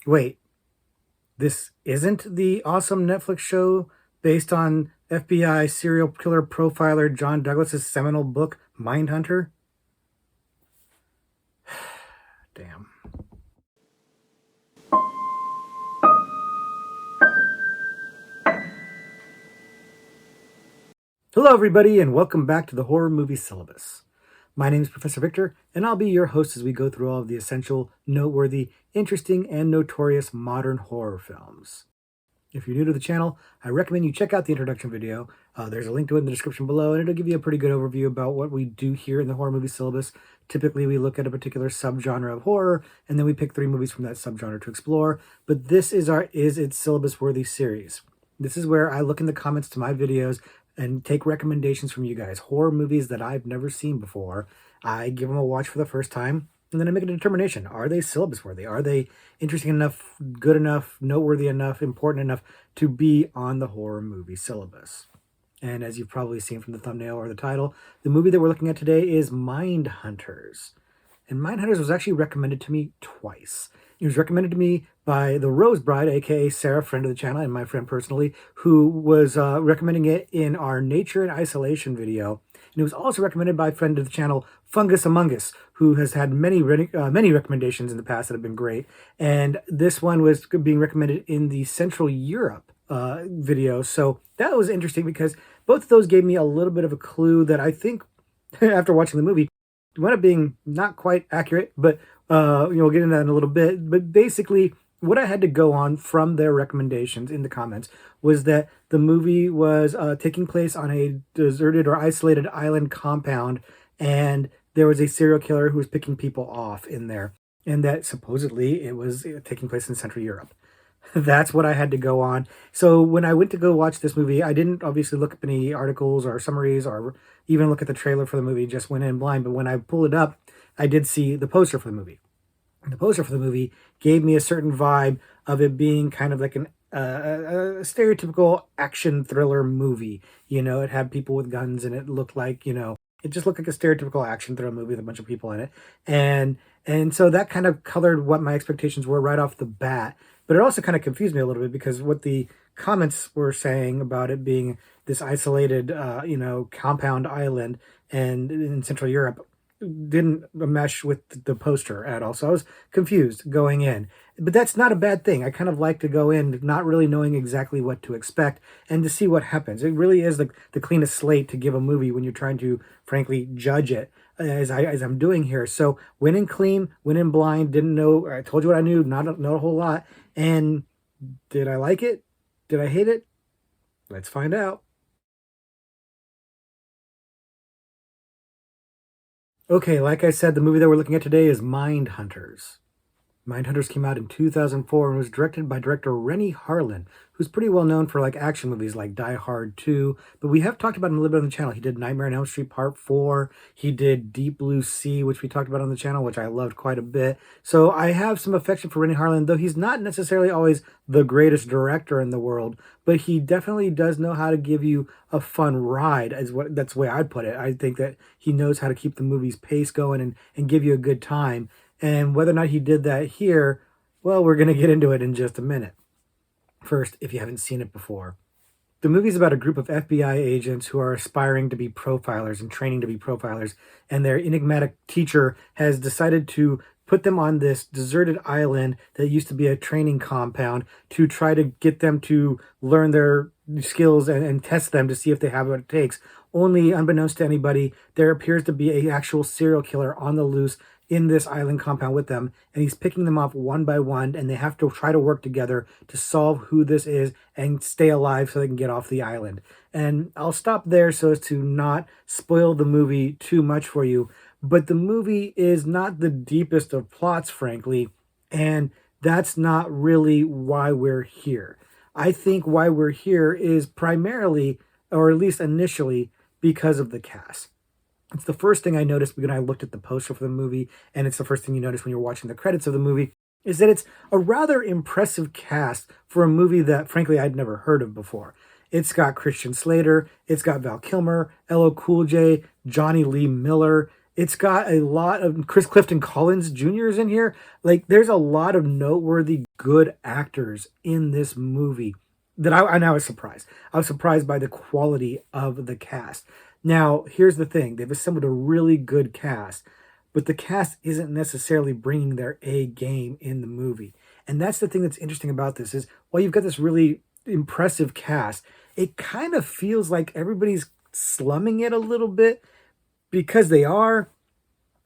Wait, this isn't the awesome Netflix show based on FBI serial killer profiler John Douglas's seminal book, Mindhunter? Damn. Hello, everybody, and welcome back to the Horror Movie Syllabus. My name is Professor Victor, and I'll be your host as we go through all of the essential, noteworthy, interesting, and notorious modern horror films. If you're new to the channel, I recommend you check out the introduction video. There's a link to it in the description below, and it'll give you a pretty good overview about what we do here in the Horror Movie Syllabus. Typically, we look at a particular subgenre of horror, and then we pick 3 movies from that subgenre to explore. But this is our Is It Syllabus-Worthy series. This is where I look in the comments to my videos and take recommendations from you guys. Horror movies that I've never seen before. I give them a watch for the first time, and then I make a determination. Are they syllabus worthy? Are they interesting enough, good enough, noteworthy enough, important enough to be on the horror movie syllabus? And as you've probably seen from the thumbnail or the title, the movie that we're looking at today is Mindhunters. And Mindhunters was actually recommended to me twice. It was recommended to me by the Rose Bride, aka Sarah, friend of the channel, and my friend personally, who was recommending it in our Nature and Isolation video. And it was also recommended by a friend of the channel, Fungus Among Us, who has had many recommendations in the past that have been great. And this one was being recommended in the Central Europe video. So that was interesting because both of those gave me a little bit of a clue that I think, after watching the movie, wound up being not quite accurate, but we'll get into that in a little bit. But basically, what I had to go on from their recommendations in the comments was that the movie was taking place on a deserted or isolated island compound, and there was a serial killer who was picking people off in there, and that supposedly it was taking place in Central Europe. That's what I had to go on. So when I went to go watch this movie, I didn't obviously look up any articles or summaries or even look at the trailer for the movie, just went in blind. But when I pulled it up, I did see the poster for the movie. And the poster for the movie gave me a certain vibe of it being kind of like a stereotypical action thriller movie. You know, it had people with guns, and it looked like, it just looked like a stereotypical action thriller movie with a bunch of people in it. And so that kind of colored what my expectations were right off the bat. But it also kind of confused me a little bit because what the comments were saying about it being this isolated, compound island and in Central Europe didn't mesh with the poster at all. So I was confused going in. But that's not a bad thing. I kind of like to go in not really knowing exactly what to expect and to see what happens. It really is the cleanest slate to give a movie when you're trying to, frankly, judge it as I'm doing here. So went in clean, went in blind, didn't know. I told you what I knew, not a whole lot. And did I like it? Did I hate it? Let's find out. Okay, like I said, the movie that we're looking at today is Mindhunters. Mindhunters came out in 2004 and was directed by director Renny Harlin, who's pretty well known for like action movies like Die Hard 2, but we have talked about him a little bit on the channel. He did Nightmare on Elm Street Part 4, he did Deep Blue Sea, which we talked about on the channel, which I loved quite a bit. So I have some affection for Renny Harlin, though he's not necessarily always the greatest director in the world, but he definitely does know how to give you a fun ride, that's the way I'd put it. I think that he knows how to keep the movie's pace going and give you a good time. And whether or not he did that here, well, we're going to get into it in just a minute. First, if you haven't seen it before, the movie is about a group of FBI agents who are aspiring to be profilers and training to be profilers, and their enigmatic teacher has decided to put them on this deserted island that used to be a training compound to try to get them to learn their skills and test them to see if they have what it takes. Only, unbeknownst to anybody, there appears to be an actual serial killer on the loose in this island compound with them, and he's picking them off one by one, and they have to try to work together to solve who this is and stay alive so they can get off the island. And I'll stop there so as to not spoil the movie too much for you, but the movie is not the deepest of plots, frankly, and that's not really why we're here. I think why we're here is primarily, or at least initially, because of the cast. It's the first thing I noticed when I looked at the poster for the movie, and it's the first thing you notice when you're watching the credits of the movie, is that it's a rather impressive cast for a movie that, frankly, I'd never heard of before. It's got Christian Slater, it's got Val Kilmer, LL Cool J, Johnny Lee Miller, It's got a lot of Chris Clifton Collins Jr. is in here. Like, there's a lot of noteworthy good actors in this movie that I was surprised. I was surprised by the quality of the cast. Now, here's the thing: they've assembled a really good cast, but the cast isn't necessarily bringing their A game in the movie. And that's the thing that's interesting about this is while you've got this really impressive cast, it kind of feels like everybody's slumming it a little bit because they are.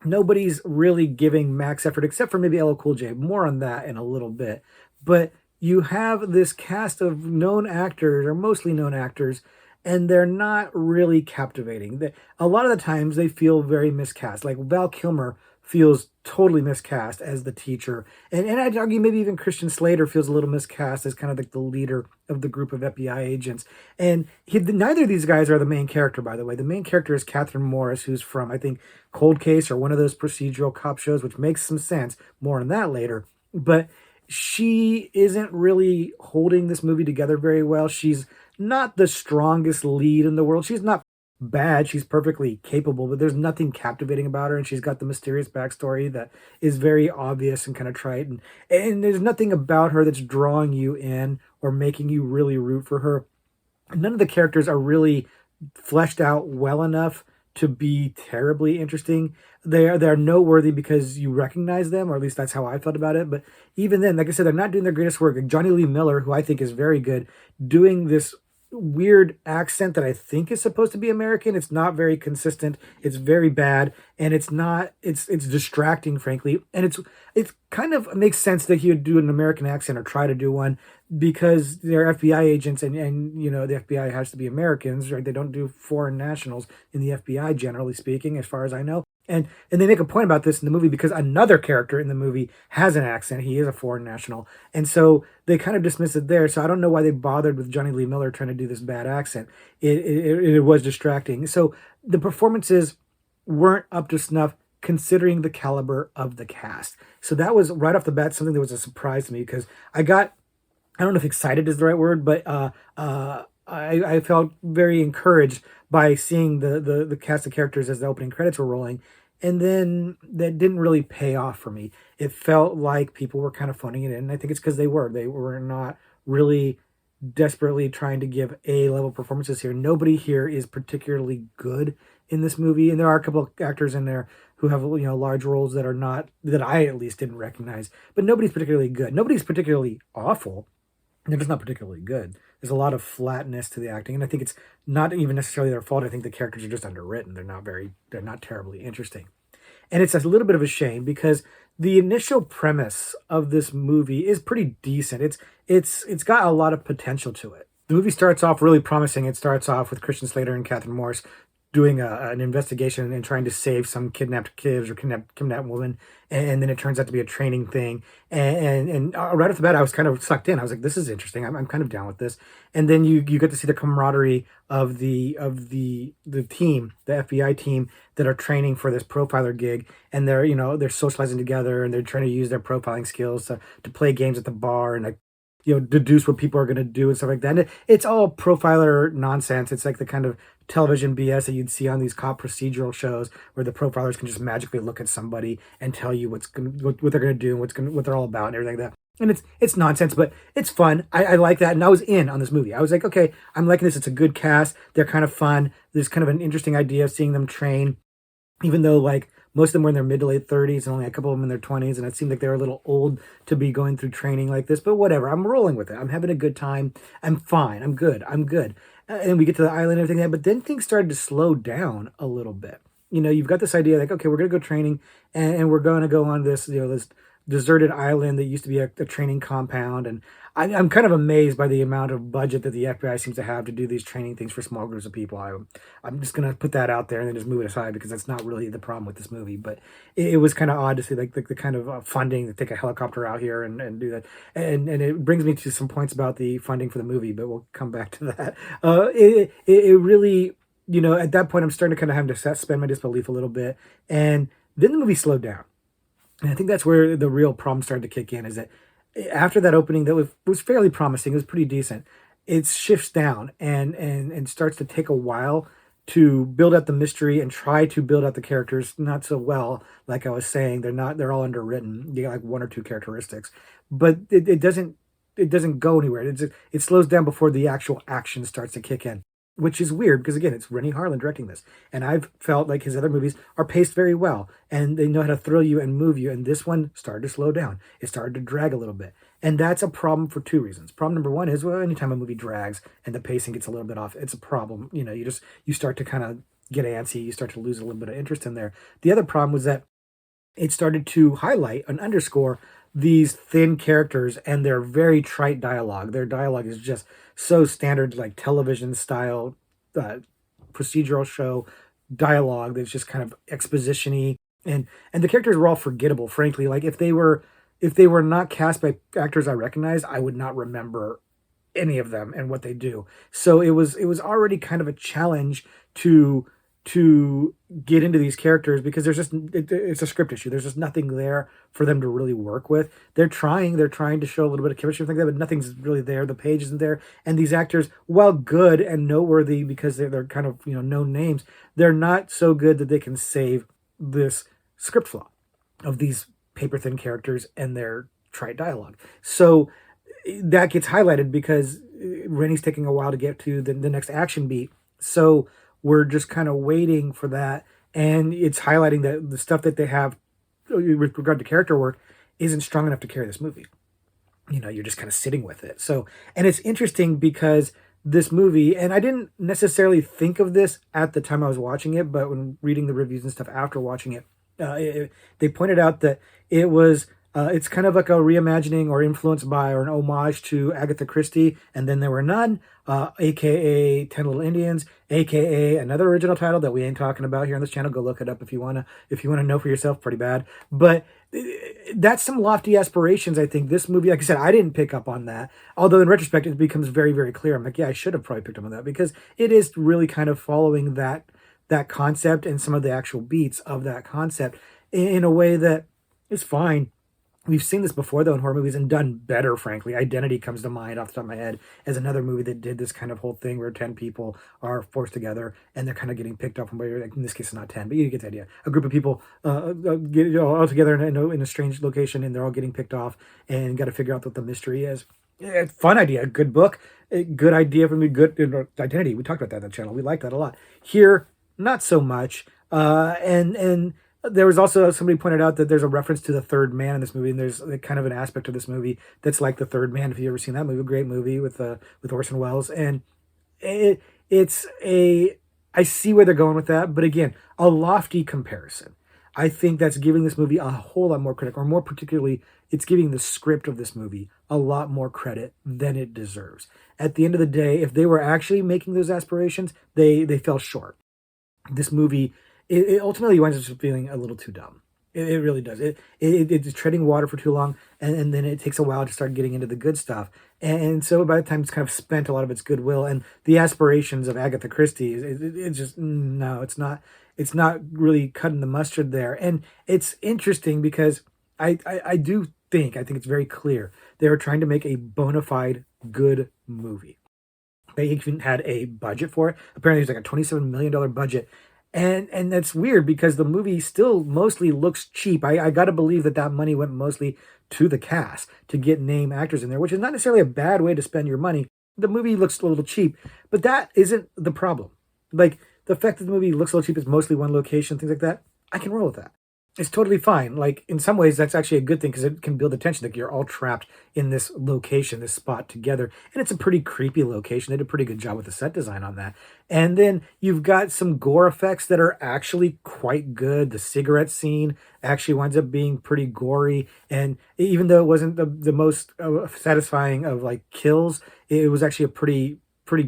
Nobody's really giving max effort except for maybe LL Cool J. More on that in a little bit. But you have this cast of known actors, or mostly known actors, and they're not really captivating. A lot of the times they feel very miscast. Like Val Kilmer feels totally miscast as the teacher. And I'd argue maybe even Christian Slater feels a little miscast as kind of like the leader of the group of FBI agents. And neither of these guys are the main character, by the way. The main character is Catherine Morris, who's from, I think, Cold Case or one of those procedural cop shows, which makes some sense. More on that later. But she isn't really holding this movie together very well. She's not the strongest lead in the world. She's not bad. She's perfectly capable, but there's nothing captivating about her. And she's got the mysterious backstory that is very obvious and kind of trite. And there's nothing about her that's drawing you in or making you really root for her. None of the characters are really fleshed out well enough to be terribly interesting. They're noteworthy because you recognize them, or at least that's how I felt about it. But even then, like I said, they're not doing their greatest work. Like Johnny Lee Miller, who I think is very good, doing this weird accent that I think is supposed to be American. It's not very consistent. It's very bad, and it's distracting, frankly. And it's kind of makes sense that he would do an American accent or try to do one because they're FBI agents, and the FBI has to be Americans, right? They don't do foreign nationals in the FBI, generally speaking, as far as I know. And they make a point about this in the movie because another character in the movie has an accent. He is a foreign national. And so they kind of dismiss it there. So I don't know why they bothered with Johnny Lee Miller trying to do this bad accent. It was distracting. So the performances weren't up to snuff considering the caliber of the cast. So that was right off the bat something that was a surprise to me because I don't know if excited is the right word, but I felt very encouraged by seeing the cast of characters as the opening credits were rolling. And then that didn't really pay off for me. It felt like people were kind of phoning it in. And I think it's because they were. They were not really desperately trying to give A-level performances here. Nobody here is particularly good in this movie. And there are a couple of actors in there who have large roles that are not, that I at least didn't recognize. But nobody's particularly good. Nobody's particularly awful. They're just not particularly good. There's a lot of flatness to the acting, and I think it's not even necessarily their fault. I think the characters are just underwritten. They're not terribly interesting. And it's a little bit of a shame because the initial premise of this movie is pretty decent. It's got a lot of potential to it. The movie starts off really promising. It starts off with Christian Slater and Catherine Morris doing an investigation and trying to save some kidnapped kids or kidnapped woman, and then it turns out to be a training thing. And right off the bat, I was kind of sucked in. I was like, "This is interesting. I'm kind of down with this." And then you get to see the camaraderie of the team, the FBI team that are training for this profiler gig, and they're socializing together and they're trying to use their profiling skills to play games at the bar and like deduce what people are going to do and stuff like that. And it's all profiler nonsense. It's like the kind of television BS that you'd see on these cop procedural shows where the profilers can just magically look at somebody and tell you what they're going to do and what they're all about and everything like that. And it's nonsense, but it's fun. I like that. And I was in on this movie. I was like, okay, I'm liking this. It's a good cast. They're kind of fun. There's kind of an interesting idea of seeing them train, even though like most of them were in their mid to late 30s and only a couple of them in their 20s. And it seemed like they were a little old to be going through training like this, but whatever. I'm rolling with it. I'm having a good time. I'm fine. I'm good. And we get to the island and everything, but then things started to slow down a little bit. You've got this idea like, okay, we're going to go training and we're going to go on this, this deserted island that used to be a training compound. And I'm kind of amazed by the amount of budget that the FBI seems to have to do these training things for small groups of people. I'm just going to put that out there and then just move it aside because that's not really the problem with this movie. But it was kind of odd to see like the kind of funding to take a helicopter out here and do that. And it brings me to some points about the funding for the movie, but we'll come back to that. It really, at that point, I'm starting to kind of have to suspend my disbelief a little bit. And then the movie slowed down. And I think that's where the real problem started to kick in, is that after that opening that was fairly promising, it was pretty decent, it shifts down and starts to take a while to build out the mystery and try to build out the characters not so well. Like I was saying, they're all underwritten. You got like one or two characteristics, but it doesn't go anywhere. It slows down before the actual action starts to kick in, which is weird because again, it's Rennie Harlan directing this, and I've felt like his other movies are paced very well and they know how to thrill you and move you. And this one started to slow down. It started to drag a little bit, and that's a problem for two reasons. Problem number one is, well, anytime a movie drags and the pacing gets a little bit off, it's a problem. You start to kind of get antsy. You start to lose a little bit of interest in there. The other problem was that it started to highlight and underscore these thin characters and their very trite dialogue. Their dialogue is just so standard, like television style, uh, procedural show dialogue that's just kind of exposition-y. And the characters were all forgettable, frankly. Like if they were not cast by actors I recognized, I would not remember any of them and what they do. So it was already kind of a challenge to to get into these characters because it's a script issue. There's just nothing there for them to really work with. They're trying to show a little bit of chemistry and things like that, but nothing's really there. The page isn't there, and these actors, while good and noteworthy because they're kind of known names, they're not so good that they can save this script flaw of these paper thin characters and their trite dialogue. So that gets highlighted because Rennie's taking a while to get to the next action beat. So we're just kind of waiting for that. And it's highlighting that the stuff that they have with regard to character work isn't strong enough to carry this movie. You're just kind of sitting with it. So, and it's interesting because this movie, and I didn't necessarily think of this at the time I was watching it, but when reading the reviews and stuff after watching it, they pointed out that it's kind of like a reimagining or influenced by or an homage to Agatha Christie, and Then There Were None, aka Ten Little Indians, aka another original title that we ain't talking about here on this channel. Go look it up if you wanna know for yourself. Pretty bad, but that's some lofty aspirations. I think this movie, like I said, I didn't pick up on that. Although in retrospect, it becomes very, very clear. I'm like, yeah, I should have probably picked up on that because it is really kind of following that concept and some of the actual beats of that concept in a way that is fine. We've seen this before, though, in horror movies and done better, frankly. Identity comes to mind off the top of my head as another movie that did this kind of whole thing where 10 people are forced together and they're kind of getting picked up from where, like, in this case, it's not 10, but you get the idea. A group of people get all together in a strange location and they're all getting picked off and got to figure out what the mystery is. Fun idea, good book, good idea from me, good Identity. We talked about that on the channel. We like that a lot. Here, not so much. And there was also somebody pointed out that there's a reference to The Third Man in this movie, and there's kind of an aspect of this movie that's like The Third Man. If you've ever seen that movie, a great movie with Orson Welles, and I see where they're going with that, but again, a lofty comparison. I think that's giving this movie a whole lot more credit, or more particularly, it's giving the script of this movie a lot more credit than it deserves. At the end of the day, if they were actually making those aspirations, they fell short. This movie, it ultimately winds up feeling a little too dumb. It really does. It's treading water for too long, and then it takes a while to start getting into the good stuff. And so by the time it's kind of spent a lot of its goodwill and the aspirations of Agatha Christie, it's just, no, it's not. It's not really cutting the mustard there. And it's interesting because I do think, I think it's very clear they were trying to make a bona fide good movie. They even had a budget for it. Apparently, there's like a $27 million budget. And that's weird because the movie still mostly looks cheap. I got to believe that money went mostly to the cast to get name actors in there, which is not necessarily a bad way to spend your money. The movie looks a little cheap, but that isn't the problem. Like, the fact that the movie looks a little cheap, is mostly one location, things like that, I can roll with that. It's totally fine. Like, in some ways, that's actually a good thing because it can build the tension that you're all trapped in this location, this spot together. And it's a pretty creepy location. They did a pretty good job with the set design on that. And then you've got some gore effects that are actually quite good. The cigarette scene actually winds up being pretty gory. And even though it wasn't the most satisfying of like kills, it was actually a pretty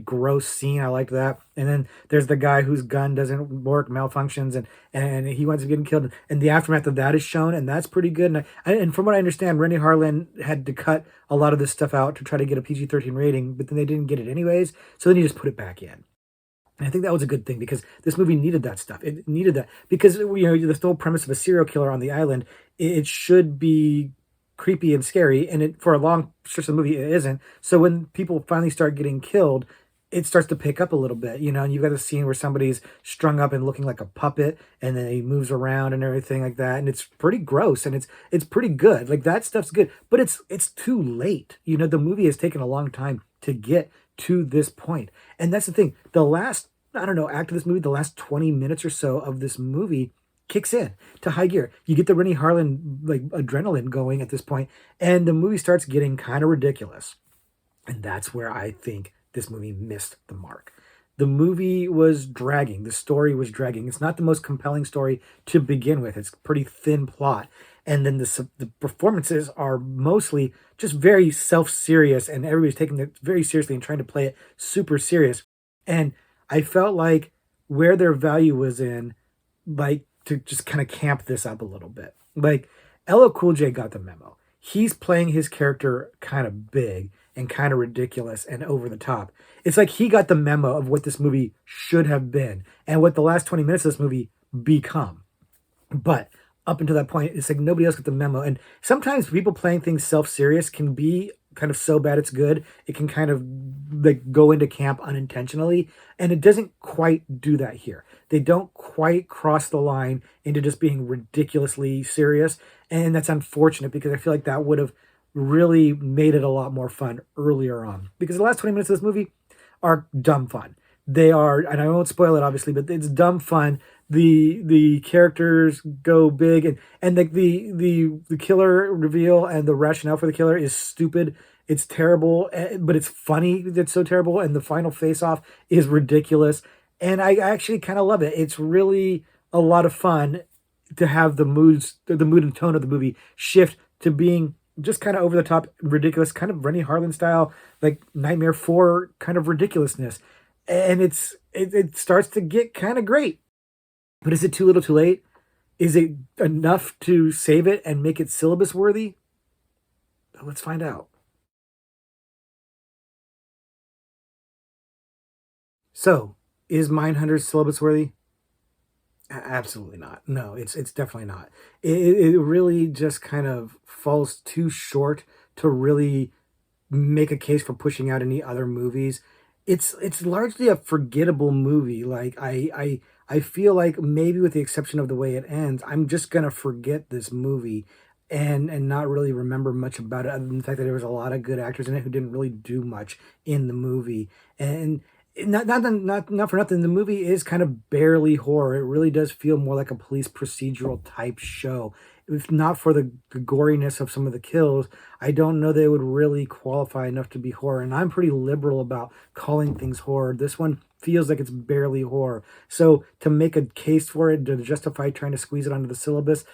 gross scene. I like that. And then there's the guy whose gun doesn't work, malfunctions, and he winds up getting killed. And the aftermath of that is shown, and that's pretty good. And from what I understand, Rennie Harlan had to cut a lot of this stuff out to try to get a PG-13 rating, but then they didn't get it anyways, so then he just put it back in. And I think that was a good thing because this movie needed that stuff. It needed that because the whole premise of a serial killer on the island, it should be creepy and scary, and for a long stretch of the movie it isn't. So when people finally start getting killed, it starts to pick up a little bit, and you've got a scene where somebody's strung up and looking like a puppet, and then he moves around and everything like that, and it's pretty gross, and it's pretty good. Like that stuff's good, but it's too late. The movie has taken a long time to get to this point, and that's the thing. The last, I don't know, act of this movie, the last 20 minutes or so of this movie kicks in to high gear. You get the Rennie Harlan like adrenaline going at this point, and the movie starts getting kind of ridiculous. And that's where I think this movie missed the mark. The movie was dragging. The story was dragging. It's not the most compelling story to begin with. It's a pretty thin plot. And then the performances are mostly just very self-serious, and everybody's taking it very seriously and trying to play it super serious. And I felt like where their value was in, like, to just kind of camp this up a little bit. Like, LL Cool J got the memo. He's playing his character kind of big and kind of ridiculous and over the top. It's like he got the memo of what this movie should have been and what the last 20 minutes of this movie become. But up until that point, it's like nobody else got the memo. And sometimes people playing things self-serious can be kind of so bad it's good. It can kind of like go into camp unintentionally. And it doesn't quite do that here. They don't quite cross the line into just being ridiculously serious. And that's unfortunate because I feel like that would have really made it a lot more fun earlier on. Because the last 20 minutes of this movie are dumb fun. They are, and I won't spoil it obviously, but it's dumb fun. The characters go big, and the killer reveal and the rationale for the killer is stupid. It's terrible, but it's funny. It's so terrible, and the final face off is ridiculous. And I actually kind of love it. It's really a lot of fun to have the mood and tone of the movie shift to being just kind of over the top, ridiculous, kind of Rennie Harlan style, like Nightmare 4 kind of ridiculousness. And it starts to get kind of great. But is it too little too late? Is it enough to save it and make it syllabus worthy? Let's find out. So, is Mindhunters syllabus worthy? Absolutely not. No, it's definitely not. It really just kind of falls too short to really make a case for pushing out any other movies. It's largely a forgettable movie. Like I feel like maybe with the exception of the way it ends, I'm just gonna forget this movie and not really remember much about it other than the fact that there was a lot of good actors in it who didn't really do much in the movie. And not for nothing, the movie is kind of barely horror. It really does feel more like a police procedural type show. If not for the goriness of some of the kills, I don't know they would really qualify enough to be horror. And I'm pretty liberal about calling things horror. This one feels like it's barely horror. So to make a case for it, to justify trying to squeeze it onto the syllabus,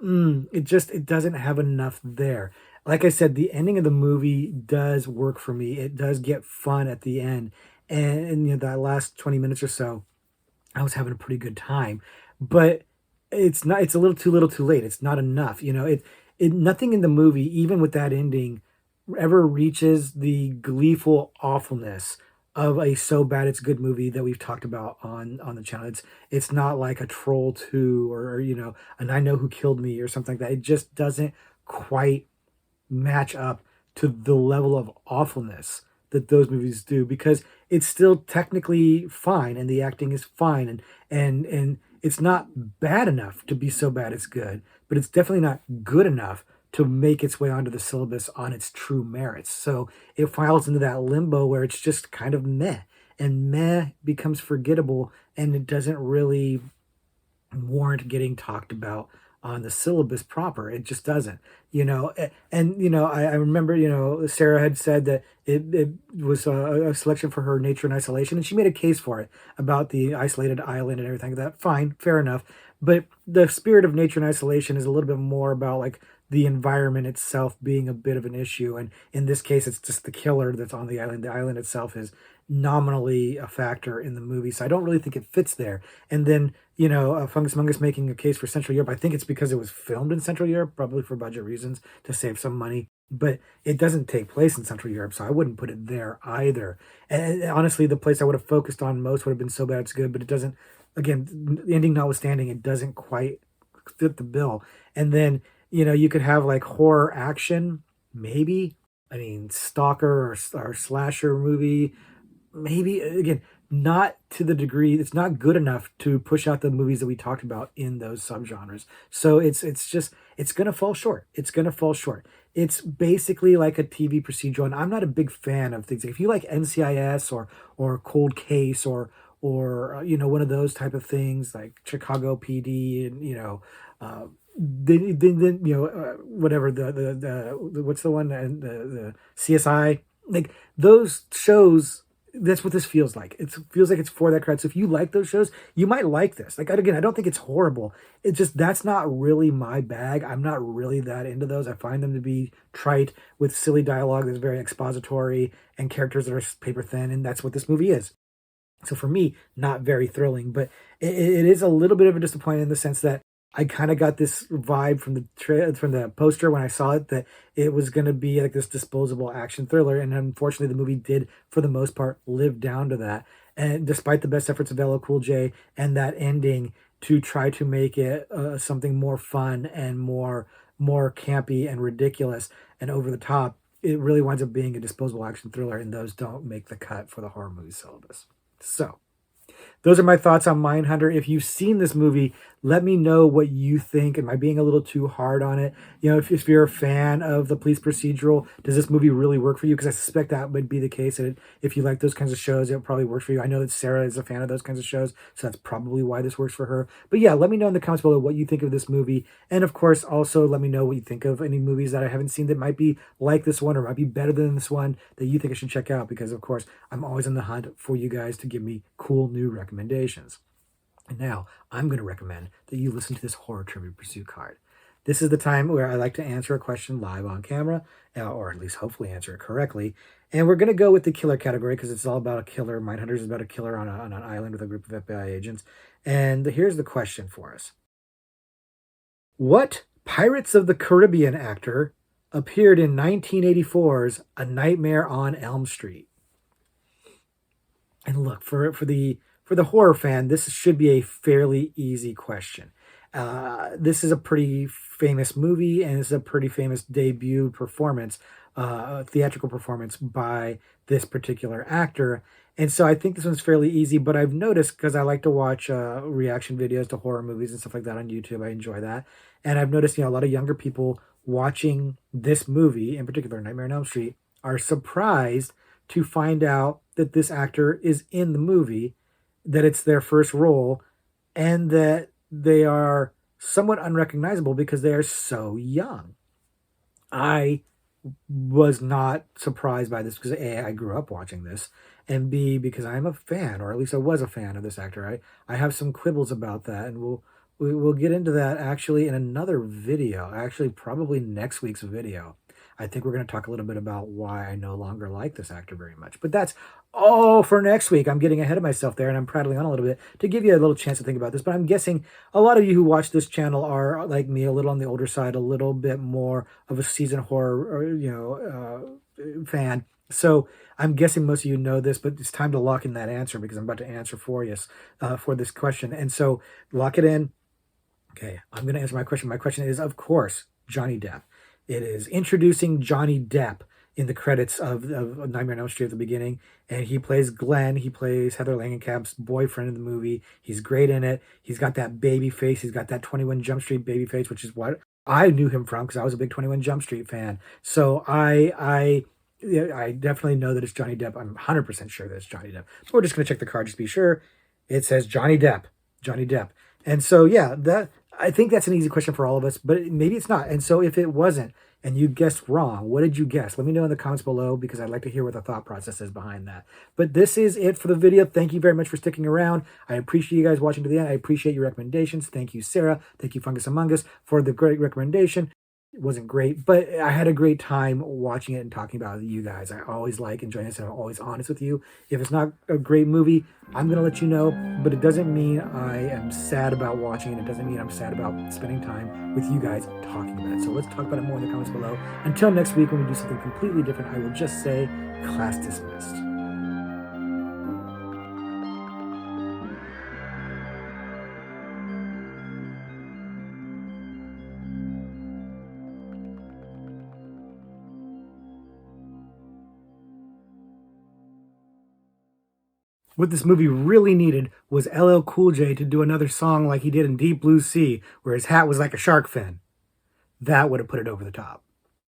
it doesn't have enough there. Like I said, the ending of the movie does work for me. It does get fun at the end, and that last 20 minutes or so, I was having a pretty good time. But it's not. It's a little too late. It's not enough. It nothing in the movie, even with that ending, ever reaches the gleeful awfulness of a so bad it's good movie that we've talked about on the channel. It's not like a Troll 2 or and I Know Who Killed Me or something like that. It just doesn't quite match up to the level of awfulness that those movies do because it's still technically fine and the acting is fine and it's not bad enough to be so bad it's good, but it's definitely not good enough to make its way onto the syllabus on its true merits. So it files into that limbo where it's just kind of meh, and meh becomes forgettable, and it doesn't really warrant getting talked about on the syllabus proper. It just doesn't, and I remember, Sarah had said that it was a selection for her Nature in Isolation, and she made a case for it about the isolated island and everything like that. Fine, fair enough. But the spirit of Nature in Isolation is a little bit more about like the environment itself being a bit of an issue. And in this case, it's just the killer that's on the island. The island itself is nominally a factor in the movie. So I don't really think it fits there. And then, Fungus Mungus making a case for Central Europe. I think it's because it was filmed in Central Europe, probably for budget reasons to save some money. But it doesn't take place in Central Europe, so I wouldn't put it there either. And honestly, the place I would have focused on most would have been So Bad It's Good, but it doesn't, again, ending notwithstanding, it doesn't quite fit the bill. And then, you could have like horror action, maybe. I mean, Stalker or slasher movie, maybe again, not to the degree, it's not good enough to push out the movies that we talked about in those subgenres. So it's just it's gonna fall short. It's gonna fall short. It's basically like a TV procedural, and I'm not a big fan of things. If you like NCIS or Cold Case or one of those type of things like Chicago PD and whatever the what's the one and the CSI, like those shows, that's what this feels like. It feels like it's for that crowd. So if you like those shows, you might like this. Like again, I don't think it's horrible. It's just that's not really my bag. I'm not really that into those. I find them to be trite with silly dialogue that's very expository and characters that are paper thin, and that's what this movie is. So for me, not very thrilling, but it is a little bit of a disappointment in the sense that I kind of got this vibe from from the poster when I saw it that it was going to be like this disposable action thriller, and unfortunately, the movie did for the most part live down to that. And despite the best efforts of LL Cool J and that ending to try to make it something more fun and more campy and ridiculous and over the top, it really winds up being a disposable action thriller, and those don't make the cut for the horror movie syllabus. So, those are my thoughts on Mindhunter. If you've seen this movie, let me know what you think. Am I being a little too hard on it? If you're a fan of the police procedural, does this movie really work for you? Because I suspect that would be the case. And if you like those kinds of shows, it probably works for you. I know that Sarah is a fan of those kinds of shows, so that's probably why this works for her. But yeah, let me know in the comments below what you think of this movie. And of course, also let me know what you think of any movies that I haven't seen that might be like this one or might be better than this one that you think I should check out. Because of course, I'm always on the hunt for you guys to give me cool new recommendations. And now I'm going to recommend that you listen to this horror trivia pursuit card. This is the time where I like to answer a question live on camera, or at least hopefully answer it correctly. And we're going to go with the killer category because it's all about a killer. Mindhunters is about a killer on an island with a group of FBI agents. And here's the question for us. What Pirates of the Caribbean actor appeared in 1984's A Nightmare on Elm Street? And look, for the horror fan, this should be a fairly easy question. This is a pretty famous movie, and it's a pretty famous debut performance, theatrical performance by this particular actor. And so I think this one's fairly easy. But I've noticed because I like to watch reaction videos to horror movies and stuff like that on YouTube. I enjoy that, and I've noticed a lot of younger people watching this movie, in particular Nightmare on Elm Street, are surprised to find out that this actor is in the movie, that it's their first role, and that they are somewhat unrecognizable because they are so young. I was not surprised by this because A, I grew up watching this, and B, because I'm a fan, or at least I was a fan of this actor. I have some quibbles about that, and we'll get into that actually in another video, actually probably next week's video. I think we're going to talk a little bit about why I no longer like this actor very much. But that's all for next week. I'm getting ahead of myself there, and I'm prattling on a little bit to give you a little chance to think about this. But I'm guessing a lot of you who watch this channel are like me, a little on the older side, a little bit more of a seasoned horror, fan. So I'm guessing most of you know this, but it's time to lock in that answer because I'm about to answer for you for this question. And so lock it in. Okay, I'm going to answer my question. My question is, of course, Johnny Depp. It is introducing Johnny Depp in the credits of Nightmare on Elm Street at the beginning, and he plays Glenn. He plays Heather Langenkamp's boyfriend in the movie. He's great in it. He's got that baby face. He's got that 21 Jump Street baby face, which is what I knew him from because I was a big 21 Jump Street fan. So yeah, I definitely know that it's Johnny Depp. I'm 100% sure that it's Johnny Depp. But we're just going to check the card just to be sure. It says Johnny Depp. Johnny Depp. And so, yeah, that I think that's an easy question for all of us, but maybe it's not. And so if it wasn't and you guessed wrong, what did you guess? Let me know in the comments below because I'd like to hear what the thought process is behind that. But this is it for the video. Thank you very much for sticking around. I appreciate you guys watching to the end. I appreciate your recommendations. Thank you, Sarah. Thank you, Fungus Among Us, for the great recommendation. It wasn't great, but I had a great time watching it and talking about it with you guys. I always like enjoying this, and I'm always honest with you. If it's not a great movie, I'm going to let you know, but it doesn't mean I am sad about watching it. It doesn't mean I'm sad about spending time with you guys talking about it. So let's talk about it more in the comments below. Until next week, when we do something completely different, I will just say, class dismissed. What this movie really needed was LL Cool J to do another song like he did in Deep Blue Sea, where his hat was like a shark fin. That would have put it over the top.